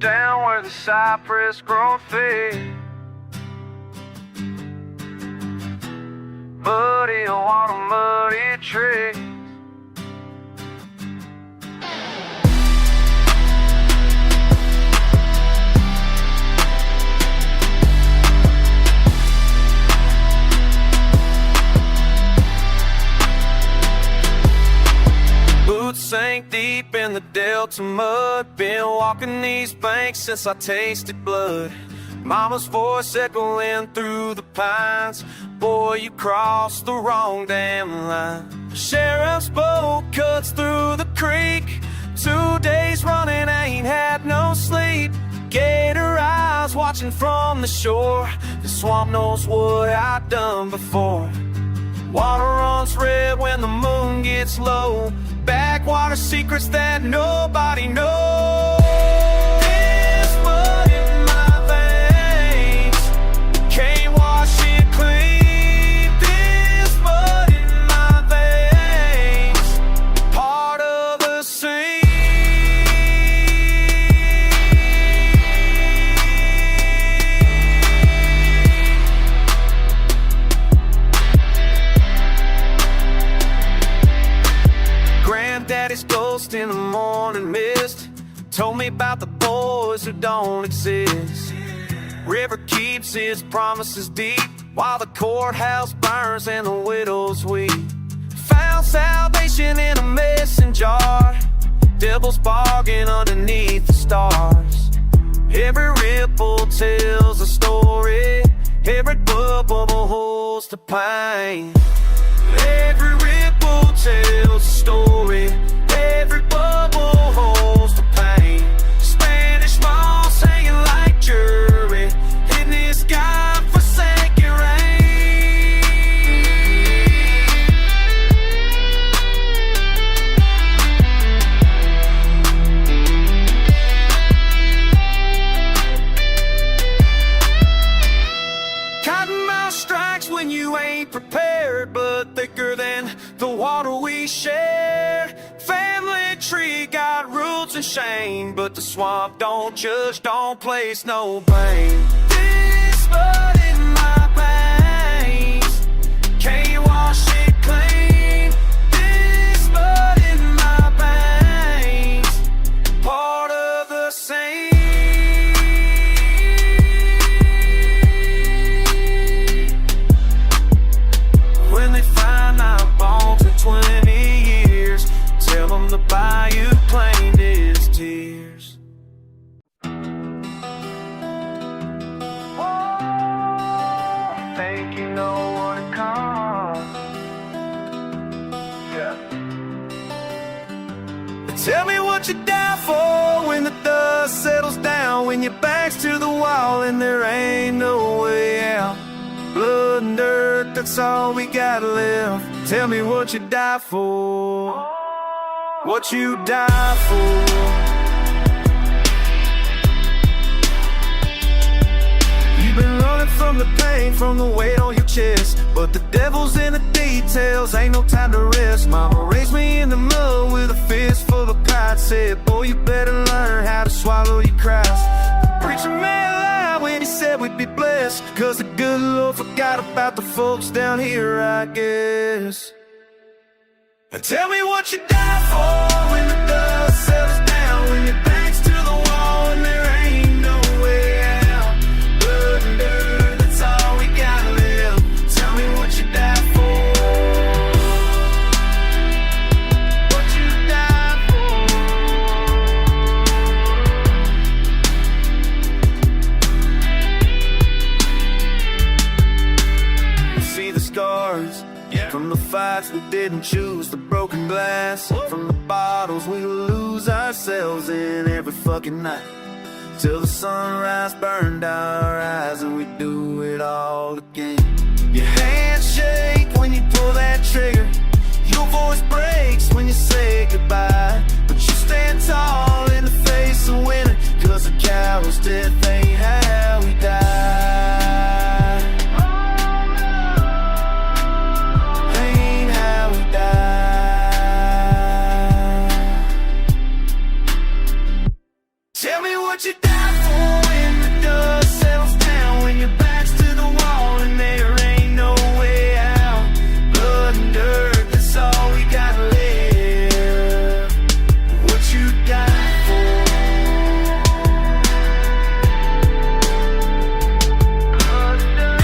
down where the cypress grow thick. Muddy water, muddy trees. Boots sank deep in the Delta mud. Been walking these banks since I tasted blood. Mama's voice echoing through the pines. Boy, you crossed the wrong damn line. Sheriff's boat cuts through the creek. 2 days running, I ain't had no sleep. Gator eyes watching from the shore. The swamp knows what I've done before. Water runs red when the moon gets low. Backwater secrets that nobody knows. This mud in my veins can't wash it clean. This mud in my veins, part of the scene. Granddaddy's ghost in the morning mist told me about the boys who don't exist. River keeps his promises deep while the courthouse burns and the widows weep. Found salvation in a mason jar. Devil's bargain underneath the stars. Every ripple tells a story. Every bubble holds the pain. Every ripple tells a story. Every bubble holds the pain. Spanish moss hanging like jury in this God-forsaken rain. Cottonmouth strikes when you ain't prepared, but thicker than the water we share. Family tree got roots and shame, but the swamp don't judge, don't place no blame. This mud in my veins can't wash it clean. This mud in my veins, part of the same. When they find our bones in 20 years, tell them the bayou claimed his tears. Oh, think you know what it comes. Yeah. Tell me what you die for when the dust settles down, when your back's to the wall and there ain't no way out. Blood and dirt, that's all we got left. Tell me what you die for. What you die for. You've been running from the pain, from the weight on your chest, but the devil's in the details, ain't no time to rest. Mama raised me in the mud with a fist full of pride. Said, boy, you better learn how to swallow your cries. The preacher man lied when he said we'd be blessed, cause the good Lord forgot about the folks down here, I guess. Tell me what you die for when the dust settles down, when your back's to the wall and there ain't no way out. Blood and dirt, that's all we got left. Tell me what you die for. What you die for. You see the scars from the fights we didn't choose, the broken glass from the bottles we lose ourselves in every fucking night, till the sunrise burned our eyes and we do it all again. Your hands shake when you pull that trigger, your voice breaks when you say goodbye, but you stand tall in the face of winter, cause a coward's death ain't how we die. Tell me what what you die for when the dust settles down, when your back's to the wall and there ain't no way out. Blood and dirt, that's all we gotta live. What you die for? Blood and dirt.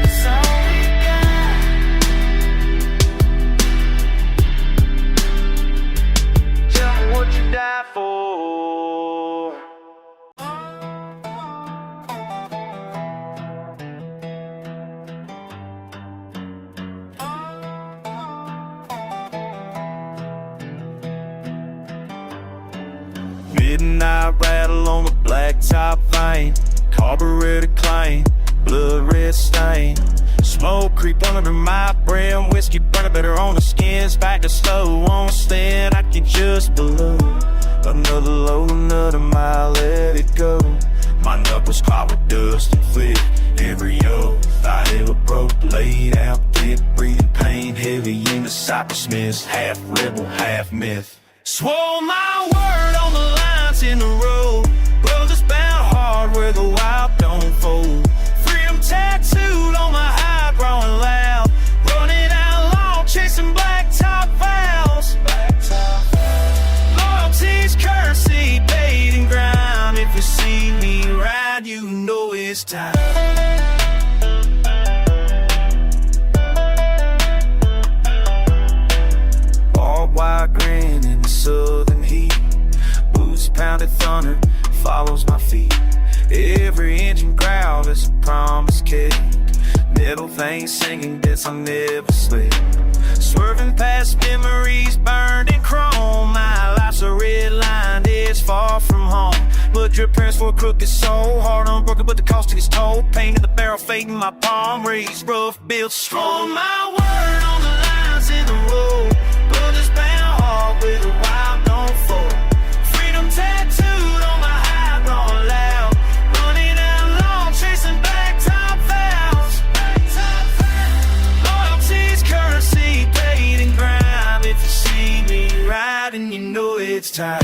That's all we got. Tell me what you die for. Midnight rattle on the blacktop vein, carburetor clang, blood red stain. Smoke creep under my brim, whiskey burning better on the skins. Back to slow on stand, I can just below. Another load, another mile, let it go. My knuckles clogged with dust and flick. Every oath I ever broke, laid out thick, breathing pain, heavy in the cypress mist. Half rebel, half myth. Swore my word on the lines in the road. Brothers bound hard where the wild don't fold. Freedom tattooed on my hide, growing loud. Running outlaw, chasing blacktop vows. Loyalty's currency, bait and grind. If you see me ride, you know it's time. Barbed wire grin in the southern heat. Boots pounded thunder follows my feet. Every engine growl is a promise kept. Middle thing singing bits I never slip. Swerving past memories burned in chrome. My life's a red line, it's far from home. Blood drip parents for a crooked soul. Heart unbroken but the cost of its toll. Pain in the barrel fading my palm. Raised rough built strong. My word on the lines in the road. Brothers bound hard with a wild don't fall. Freedom tattooed on my hide, growing loud. Running out long, chasing blacktop vows. Loyalty's currency, paid and grind. If you see me riding, you know it's time.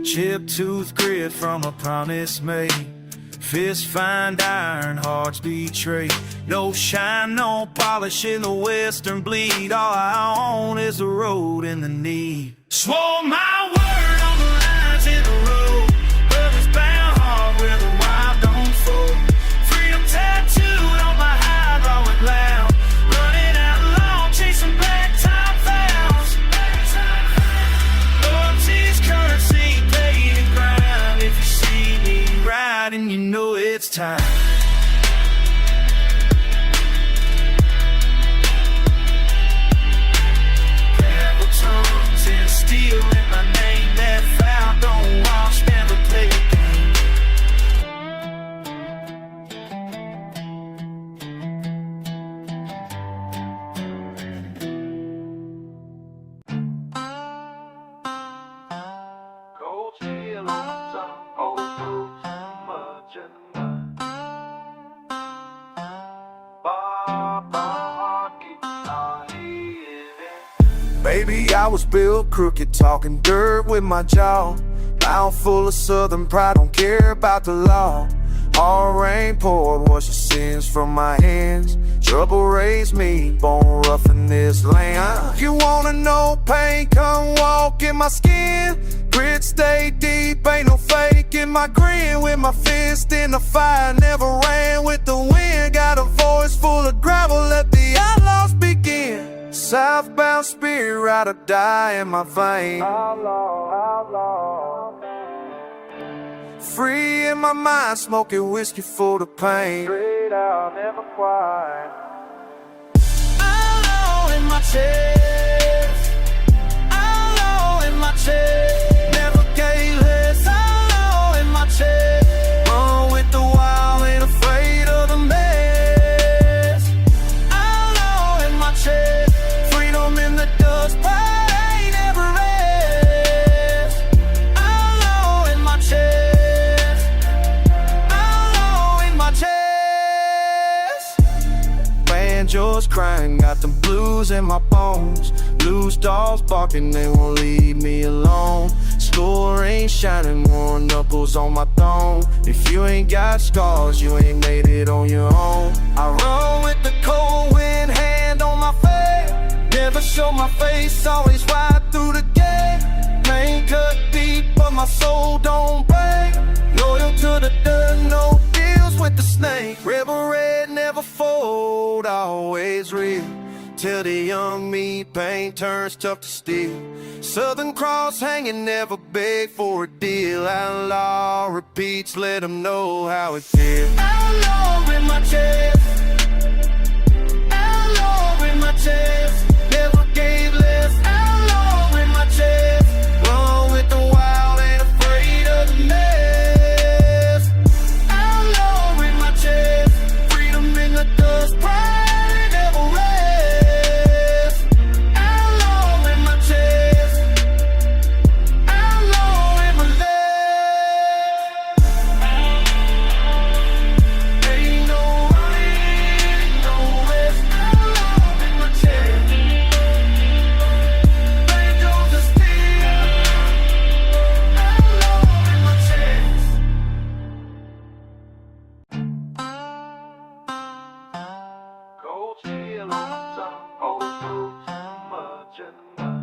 Chip tooth grit from a promise made. Fist find iron, hearts betray. No shine, no polish in the western bleed. All I own is the road and the need. Swore my word on the lines in the road. Brothers bound hard where the wild don't fold. Freedom tattooed on my hide, rolling loud. Running out long, chasing blacktop vows. Loyalty's currency, paid and grind. If you see me riding, you know it's time. Devil tongues and steel in my name. That vow don't wash, never play a game. Cold steel on some old boots, much and much. Baby, I was built crooked, talking dirt with my jaw. Mouth full of southern pride, don't care about the law. Hard rain poured, wash the sins from my hands. Trouble raised me, born rough in this land. You wanna know pain, come walk in my skin. Grit stay deep, ain't no faking my grin. With my fist in the fire, never ran with the wind. Got a voice full of gravel, let the outlaws begin. Southbound spirit, ride or die in my vein. Outlaw, outlaw. Free in my mind, smoking whiskey for the pain. Straight out, never quiet. Outlaw in my chest. Outlaw in my chest. Never gave less. Outlaw in my chest. Run with the wild, ain't afraid of the mess. Outlaw in my chest. Freedom in the dust, pride ain't never rest. Outlaw in my chest. Banjos crying, got the blues in my bones. Loose dogs barking, they won't leave me alone. School rain shining, worn knuckles on my thumb. If you ain't got scars, you ain't made it on your own. I run with the cold wind, hand on my face. Never show my face, always ride through the gate. Pain cut deep, but my soul don't break. Loyal to the dirt, no deals with the snake. Rebel red, never fold, always real. Till the young me, pain turns tough to steal. Southern Cross hanging, never beg for a deal. Outlaw repeats, let them know how it feels. Outlaw in my chest, outlaw in my chest. Never gave less, outlaw in my chest. Run with the wild, ain't afraid of the mess. Outlaw in my chest, freedom in the dust, pride never rest. Outlaw in my chest, outlaw in my left. Ain't no running, no rest. Outlaw in my chest. Banjos are still, outlaw in my chest. Cold chill on my tongue, old food, too much in the mud.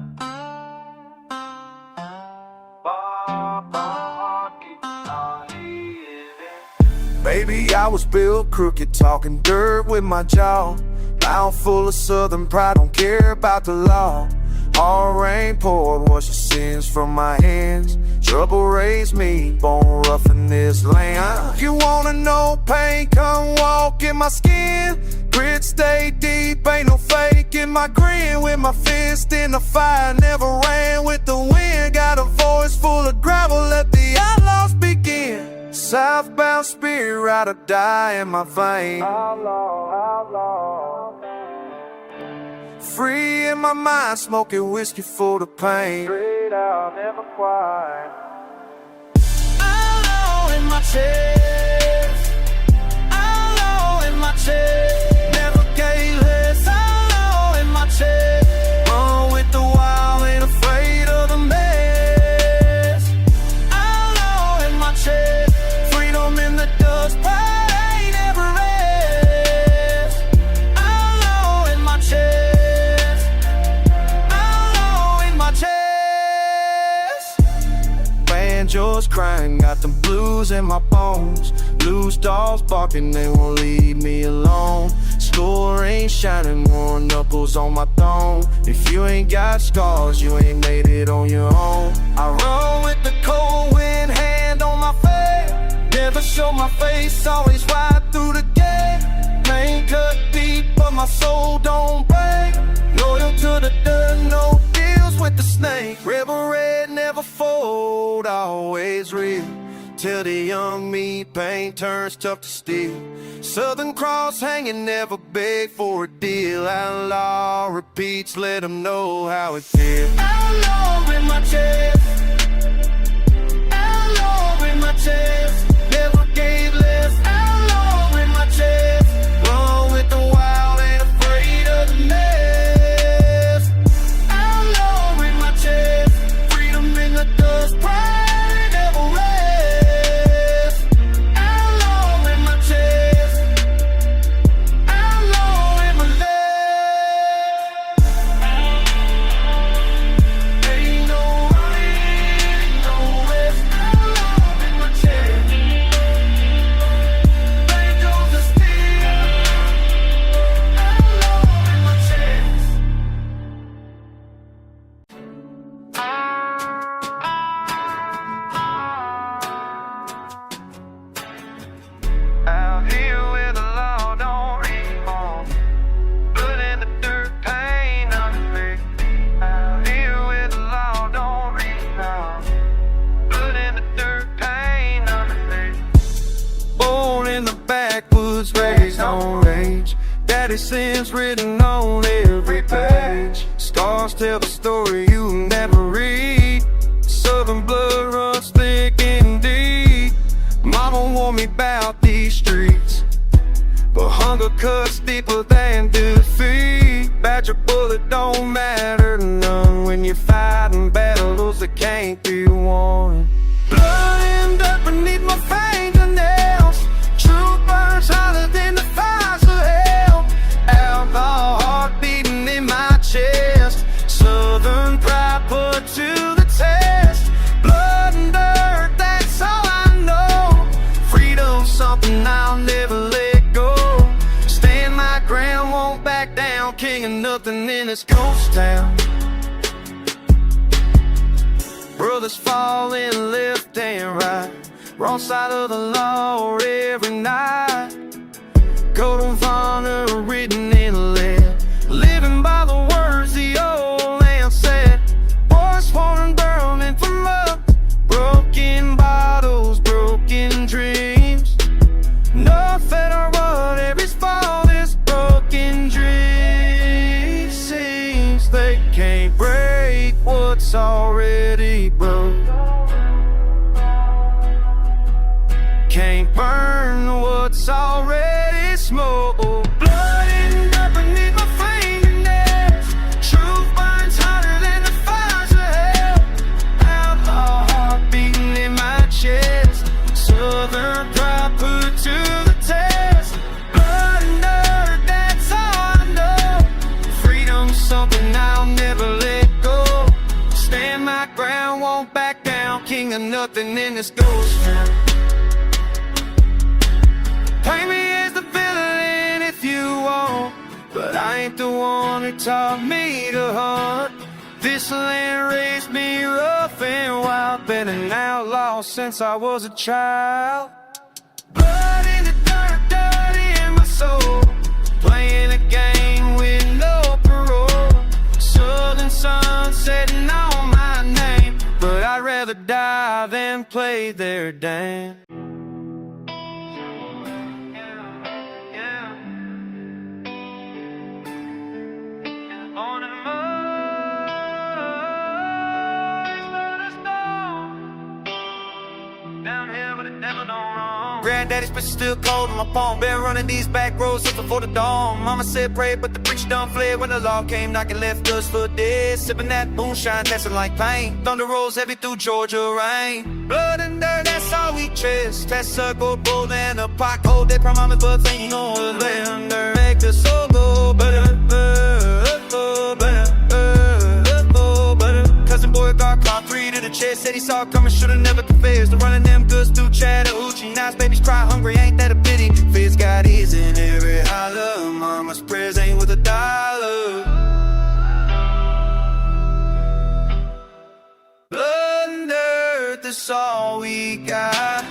Baby, I was built crooked, talking dirt with my jaw. Mouth full of southern pride, don't care about the law. Hard rain poured, wash your sins from my hands. Trouble raised me, bone rough in this land. You wanna know pain, come walk in my skin. Grit stay deep, ain't no faking my grin. With my fist in the fire, never ran with the wind. Got a voice full of gravel, let the outlaws begin. Southbound spirit, ride or die in my vein. Outlaw, outlaw. Free in my mind, smoking whiskey full of pain. Straight out, never quiet. Outlaw in my chest, outlaw in my chest. Never gave less, outlaw in my chest. Run with the wild, ain't afraid of the mess. Outlaw in my chest, freedom in the dust, pride ain't never rest. Outlaw in my chest, outlaw in my chest. Banjos crying, got the blues in my bones. Loose dogs barking, they won't leave me alone. School rain shining, worn knuckles on my thumb. If you ain't got scars, you ain't made it on your own. I run with the cold wind, hand on my face. Never show my face, always ride through the gate. Pain cut deep, but my soul don't break. Loyal to the dirt, no deals with the snake. Rebel red, never fold, always real. Till the young me, pain turns tough to steal. Southern Cross hanging, never beg for a deal. Outlaw repeats, let them know how it feels. Outlaw in my chest, outlaw in my chest. Never gave less, outlaw in my chest. Run with the wild, ain't afraid of the mess. Outlaw in my chest, freedom in the dust, pride never rest. Outlaw in my chest, outlaw in my left. Ain't no running, no rest. Outlaw in my chest. Banjos are still, outlaw in my chest. Out here where the law don't reach home, blood in the dirt, pain underneath. Out here where the law don't reach home, blood in the dirt, pain underneath. Born in the backwoods, raised on rage. Daddy sins written on every page. Scars tell the story you never read. Southern blood runs thick and deep. Mama warned me about these streets. But hunger cuts deeper than defeat. Badger bullet don't matter to none when you're fighting battles that can't be won. Blood and dirt beneath my fingernails. Truth burns hotter than the fires of hell. Outlaw heart beating in my chest. Southern pride put to the test. Blood and dirt, that's all I know. Freedom's something I'll never let go. Stand my ground, won't back down. King of nothing in this ghost town. Brothers falling left and right, wrong side of the law every night. Code of honor written in lead, living by the words the old man said. Boys sworn burning from up, broken bottles, broken dreams. Nothing or whatever's fault is broken dreams. Seems they can't break what's already broke. Can't burn what's already smoke. Blood and dirt beneath my fingernails. Truth burns hotter than the fires of hell. Outlaw heart beating in my chest. Southern pride put to the test. Blood and dirt, that's all I know. Freedom's something I'll never let go. Stand my ground, won't back down. King of nothing in this ghost town. Paint me as the villain if you want, but I ain't the one who taught me to hunt. This land raised me rough and wild. Been an outlaw since I was a child. Blood in the dirt, dirty in my soul. Playing a game with no parole. Southern sun setting on my name, but I'd rather die than play their dance. Granddaddy's bitch still cold in my palm. Been running these back roads since before the dawn. Mama said pray, but the preacher done fled when the law came knocking, left us for dead. Sipping that moonshine, dancing like pain. Thunder rolls heavy through Georgia rain. Blood and dirt, that's all we chase. Test circle, bold and a pot cold. They promise, but they know the lander make the soul go better, Cousin boy got caught 3 to the chest. Said he saw it coming, should've never confessed. The running them goods through Chattahoochee. Nice babies cry hungry, ain't that a pity? Fizz got ears in every holler. Mama's prayers ain't worth $1. Blood and dirt, that's all we got.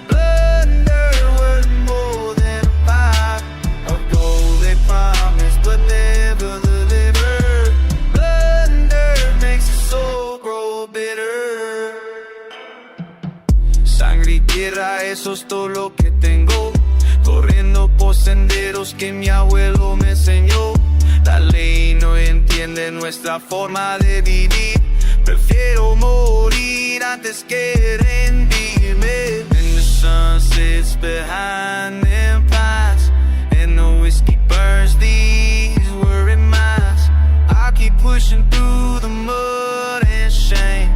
Blood and dirt worth more than a pot of gold they promised but never delivered. Blood and dirt makes the soul grow bitter. Sangre y tierra, eso es todo lo que tengo. Corriendo por senderos que mi abuelo me enseñó. La ley no entiende nuestra forma de vivir. Prefiero morir antes que rendirme. And the sun sits behind them pines, and the whiskey burns these worried minds. I keep pushing through the mud and shame,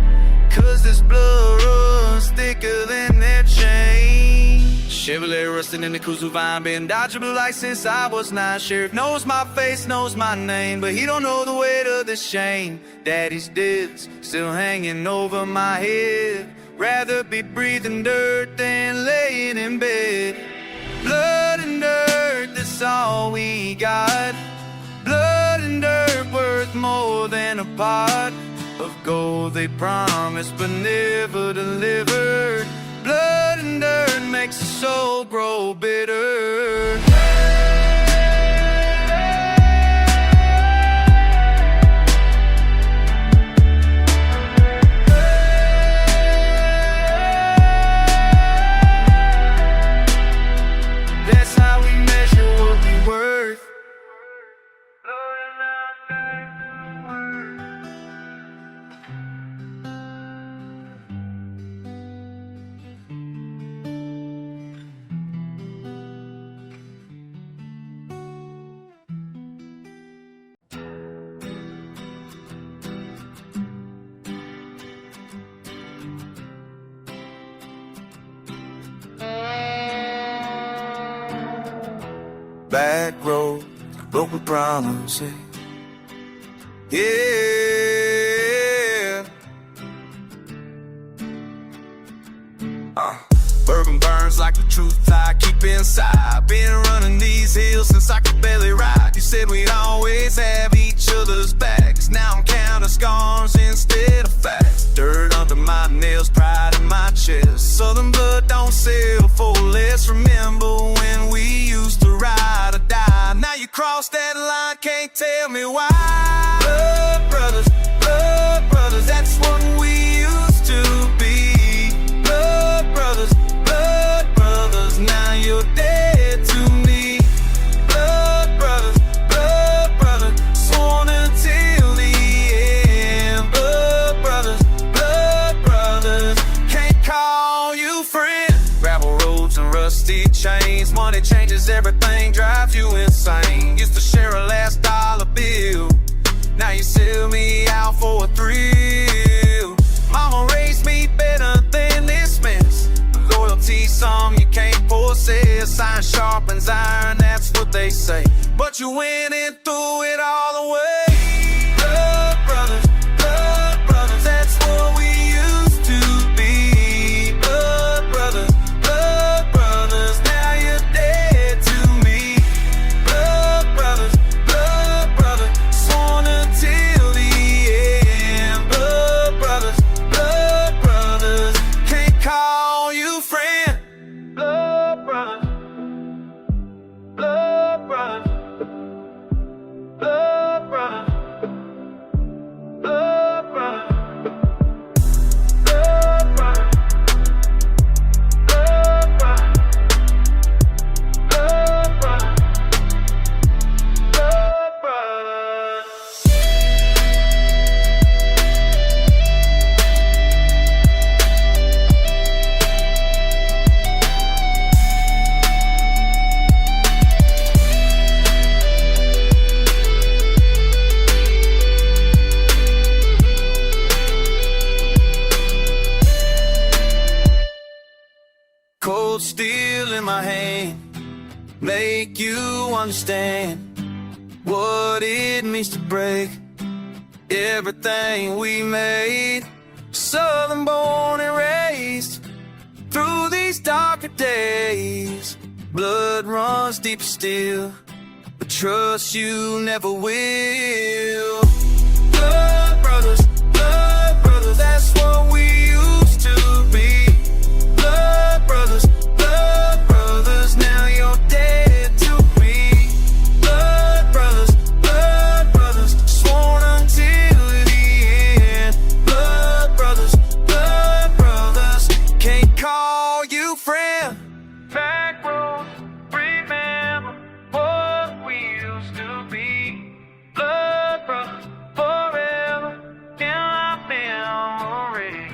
'cause this blood runs thicker than their chain. Chevrolet rusting in the Kuzu vine, been dodging blue lights since I was 9. Sheriff knows my face, knows my name, but he don't know the weight of this shame. Daddy's dibs still hanging over my head. Rather be breathing dirt than laying in bed. Blood and dirt, that's all we got. Blood and dirt worth more than a pot of gold they promised but never delivered. Blood and dirt makes the soul grow bitter. That's how we measure what we're worth. back road, broken promises. Yeah. Bourbon burns like the truth I keep inside. Been running these hills since I could barely ride. You said we'd always have each other's backs. Now I'm counting scars instead of facts. Dirt under my nails, pride in my chest. Southern blood don't sell for less. Remember when we used to ride or die? Now you crossed that line, can't tell me why. Blood brothers, that's what we used to be. Blood brothers, now you're dead to me. Blood brothers, sworn until the end. Blood brothers, can't call you friend. Gravel roads and rusty chains, money changes everything, drives you insane. Used to share a last dollar bill, now you sell me out for a thrill. Mama raised me better than this mess. Loyalty, some you can't possess. Iron sharpens iron, that's what they say. But you went and threw it all away. Blood brothers, that's what we used to be. Blood brothers, now you're dead to me. Blood brothers, sworn until the end. Blood brothers, can't call you friend. Blood brothers, blood brothers, blood brothers, blood brothers, blood brothers, blood brothers, blood brothers, blood brothers. Cold steel in my hand, make you understand what it means to break everything we made. Southern born and raised through these darker days. Blood runs deep still, but trust you never will. Blood brothers, that's what we used to be. Blood brothers, now you're dead to me. Blood brothers, sworn until the end. Blood brothers, can't call you friend. Back roads, remember what we used to be. Blood brothers, forever in our memory.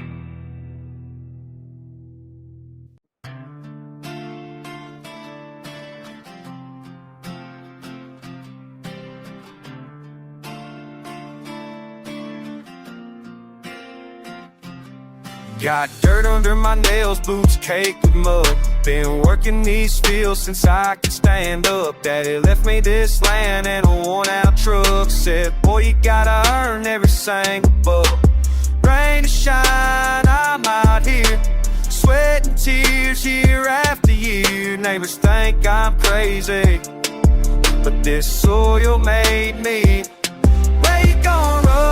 Got dirt under my nails, boots caked with mud. Been working these fields since I could stand up. Daddy left me this land and a worn-out truck. Said, boy, you gotta earn every single buck. Rain or shine, I'm out here, sweating tears year after year. Neighbors think I'm crazy, but this soil made me. Where you gonna run?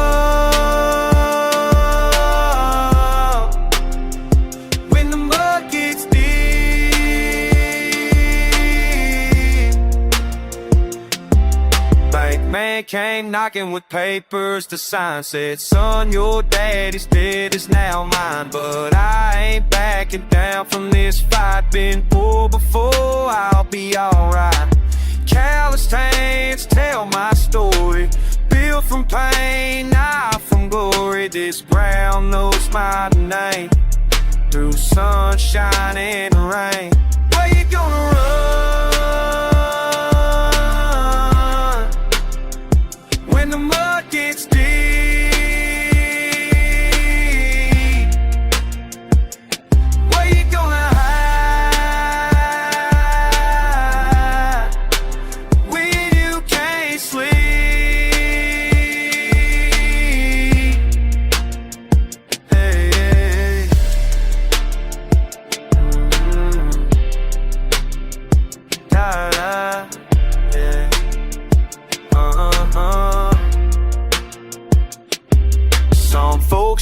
Man came knocking with papers to sign. Said, son, your daddy's dead, is now mine. But I ain't backing down from this fight. Been poor before, I'll be alright. Calloused hands tell my story. Built from pain, not from glory. This ground knows my name, through sunshine and rain. Where you gonna run? When the mud gets deep, where you gonna hide?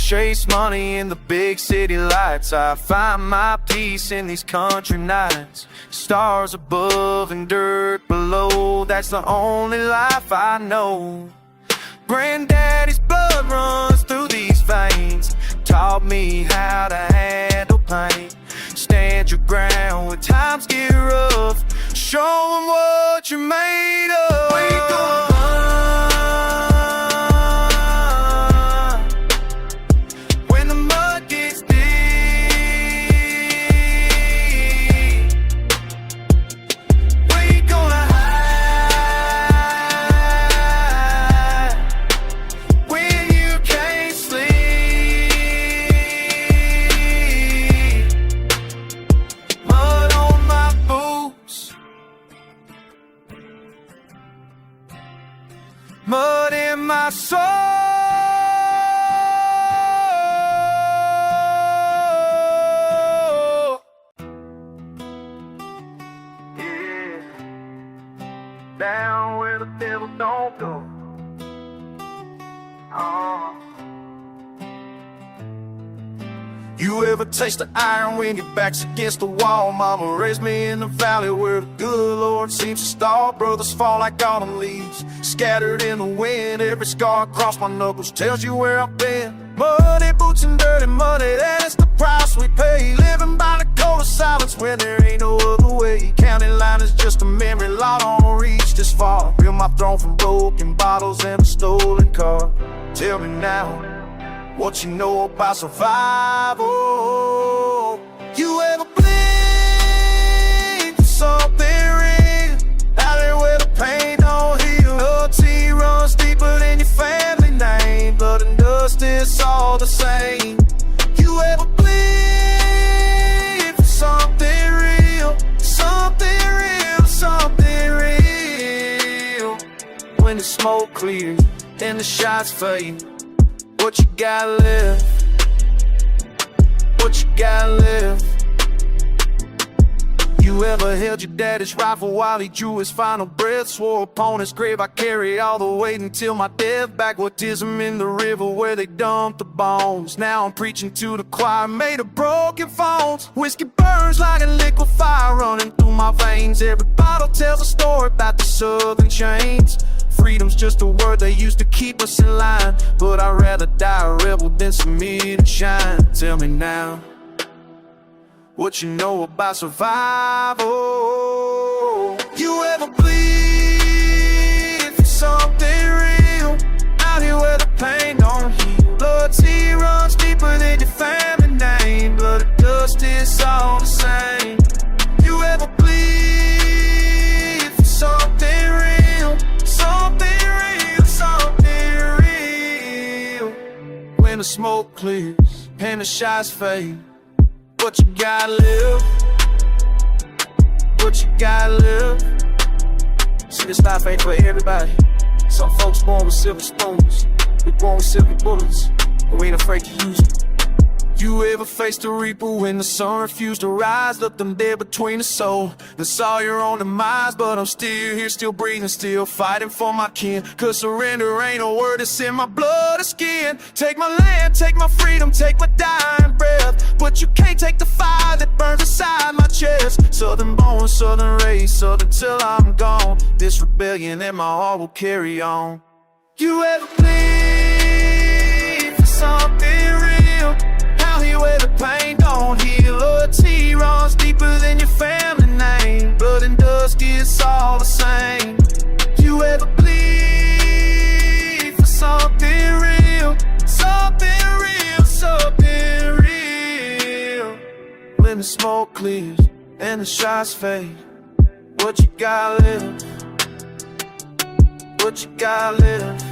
chase money in the big city lights. I find my peace in these country nights. Stars above and dirt below, that's the only life I know. Granddaddy's blood runs through these veins, taught me how to handle pain. Stand your ground when times get rough, show 'em what you're made of. We gon' run when the mud gets deep. We gonna hide when you can't sleep. Mud on my boots, mud in my soul. Yeah, down where the devil don't go. Oh. You ever taste the iron when your back's against the wall? Mama raised me in the valley where the good Lord seems to stall. Brothers fall like autumn leaves, scattered in the wind. Every scar across my knuckles tells you where I've been. Muddy boots and dirty money, that's the price we pay. Living by the code of silence when there ain't no other way. County line is just a memory, Lord, I don't reach this far. Build my throne from broken bottles and a stolen car. Tell me now, what you know about survival? You ever bleed for something real? Out there where the pain don't heal. Loyalty runs deeper than your family name. Blood and dust, it's all the same. You ever bleed for something real? Something real, something real. When the smoke clears and the shots fade, what you got left? What you got left? You ever held your daddy's rifle while he drew his final breath? Swore upon his grave I carry all the weight until my death. Backwardism in the river where they dumped the bones. Now I'm preaching to the choir made of broken phones. Whiskey burns like a liquid fire running through my veins. Every bottle tells a story about the southern chains. Freedom's just a word they used to keep us in line, but I'd rather die a rebel than submit and shine. Tell me now, what you know about survival? You ever bleed for something real? Out here where the pain don't heal. Loyalty runs deeper than your family name. Blood and dust, it's all the same. You ever bleed for something real? Something real, something real. When the smoke clears and the shots fade, what you got left? What you got left? See, this life ain't for everybody. Some folks born with silver spoons, we born with silver bullets, but we ain't afraid to use them. You ever faced a reaper when the sun refused to rise? Looked them dead between the soul and saw your own demise. But I'm still here, still breathing, still fighting for my kin. Cause surrender ain't a word that's in my blood or skin. Take my land, take my freedom, take my dying breath, but you can't take the fire that burns inside my chest. Southern born, southern raised, southern till I'm gone. This rebellion in my heart will carry on. You ever bleed for something real? Out here where the pain don't heal. Loyalty runs deeper than your family name. Blood and dust, it's all the same. You ever bleed for something real? Something real, something real. When the smoke clears and the shots fade, what you got left? What you got left?